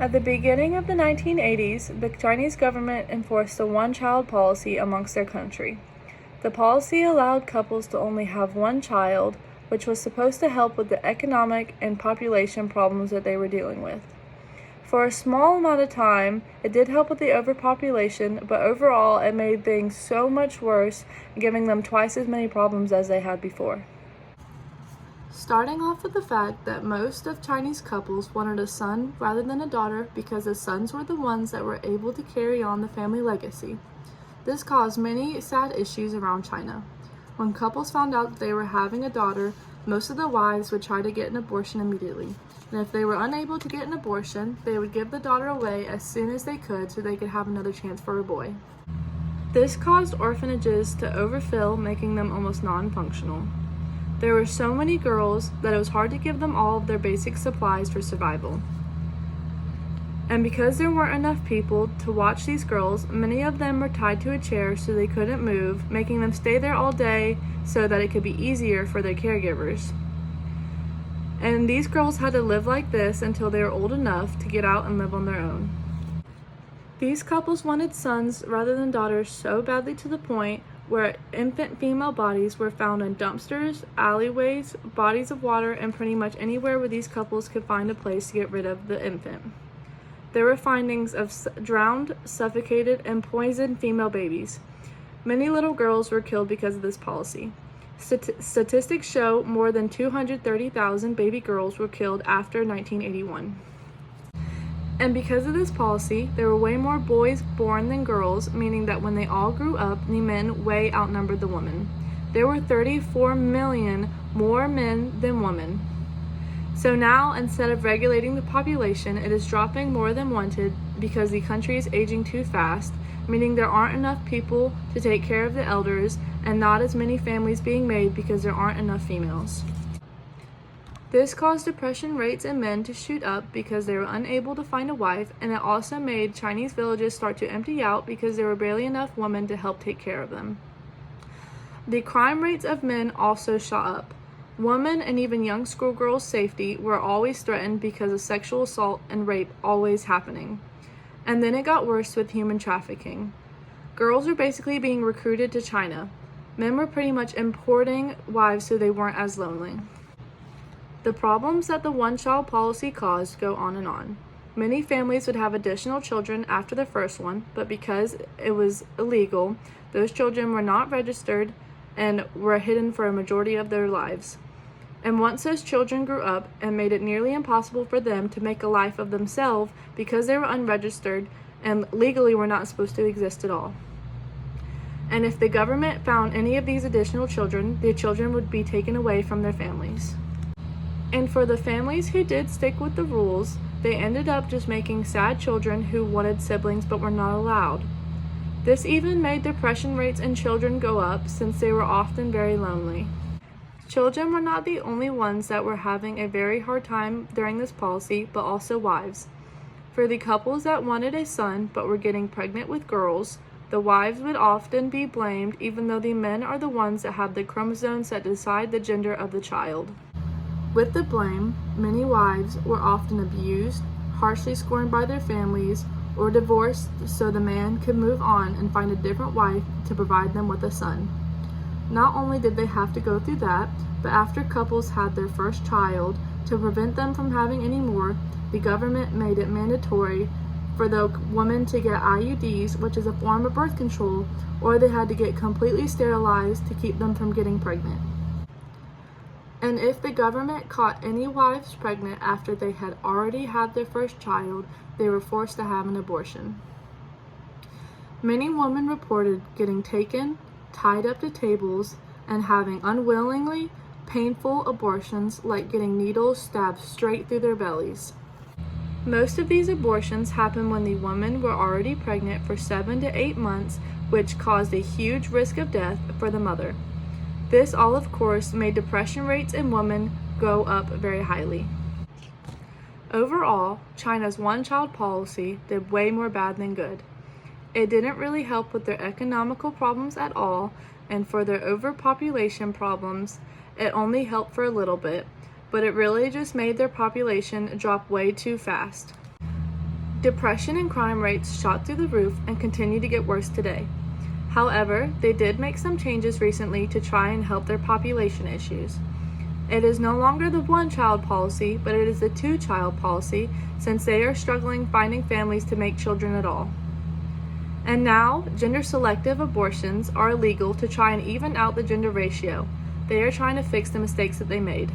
At the beginning of the 1980s, the Chinese government enforced a one-child policy amongst their country. The policy allowed couples to only have one child, which was supposed to help with the economic and population problems that they were dealing with. For a small amount of time, it did help with the overpopulation, but overall it made things so much worse, giving them twice as many problems as they had before. Starting off with the fact that most of Chinese couples wanted a son rather than a daughter because the sons were the ones that were able to carry on the family legacy. This caused many sad issues around China. When couples found out that they were having a daughter, most of the wives would try to get an abortion immediately. And if they were unable to get an abortion, they would give the daughter away as soon as they could so they could have another chance for a boy. This caused orphanages to overfill, making them almost non-functional. There were so many girls that it was hard to give them all of their basic supplies for survival. And because there weren't enough people to watch these girls, many of them were tied to a chair so they couldn't move, making them stay there all day so that it could be easier for their caregivers. And these girls had to live like this until they were old enough to get out and live on their own. These couples wanted sons rather than daughters so badly to the point where infant female bodies were found in dumpsters, alleyways, bodies of water, and pretty much anywhere where these couples could find a place to get rid of the infant. There were findings of drowned, suffocated, and poisoned female babies. Many little girls were killed because of this policy. Statistics show more than 230,000 baby girls were killed after 1981. And because of this policy, there were way more boys born than girls, meaning that when they all grew up, the men way outnumbered the women. There were 34 million more men than women. So now, instead of regulating the population, it is dropping more than wanted because the country is aging too fast, meaning there aren't enough people to take care of the elders and not as many families being made because there aren't enough females. This caused depression rates in men to shoot up because they were unable to find a wife, and it also made Chinese villages start to empty out because there were barely enough women to help take care of them. The crime rates of men also shot up. Women and even young schoolgirls' safety were always threatened because of sexual assault and rape always happening. And then it got worse with human trafficking. Girls were basically being recruited to China. Men were pretty much importing wives so they weren't as lonely. The problems that the one-child policy caused go on and on. Many families would have additional children after the first one, but because it was illegal, those children were not registered and were hidden for a majority of their lives. And once those children grew up and made it nearly impossible for them to make a life of themselves because they were unregistered and legally were not supposed to exist at all. And if the government found any of these additional children, the children would be taken away from their families. And for the families who did stick with the rules, they ended up just making sad children who wanted siblings but were not allowed. This even made depression rates in children go up since they were often very lonely. Children were not the only ones that were having a very hard time during this policy, but also wives. For the couples that wanted a son but were getting pregnant with girls, the wives would often be blamed even though the men are the ones that have the chromosomes that decide the gender of the child. With the blame, many wives were often abused, harshly scorned by their families, or divorced so the man could move on and find a different wife to provide them with a son. Not only did they have to go through that, but after couples had their first child, to prevent them from having any more, the government made it mandatory for the woman to get IUDs, which is a form of birth control, or they had to get completely sterilized to keep them from getting pregnant. And if the government caught any wives pregnant after they had already had their first child, they were forced to have an abortion. Many women reported getting taken, tied up to tables, and having unwillingly painful abortions like getting needles stabbed straight through their bellies. Most of these abortions happened when the women were already pregnant for 7 to 8 months, which caused a huge risk of death for the mother. This all, of course, made depression rates in women go up very highly. Overall, China's one-child policy did way more bad than good. It didn't really help with their economical problems at all, and for their overpopulation problems, it only helped for a little bit, but it really just made their population drop way too fast. Depression and crime rates shot through the roof and continue to get worse today. However, they did make some changes recently to try and help their population issues. It is no longer the one-child policy, but it is the two-child policy, since they are struggling finding families to make children at all. And now, gender-selective abortions are illegal to try and even out the gender ratio. They are trying to fix the mistakes that they made.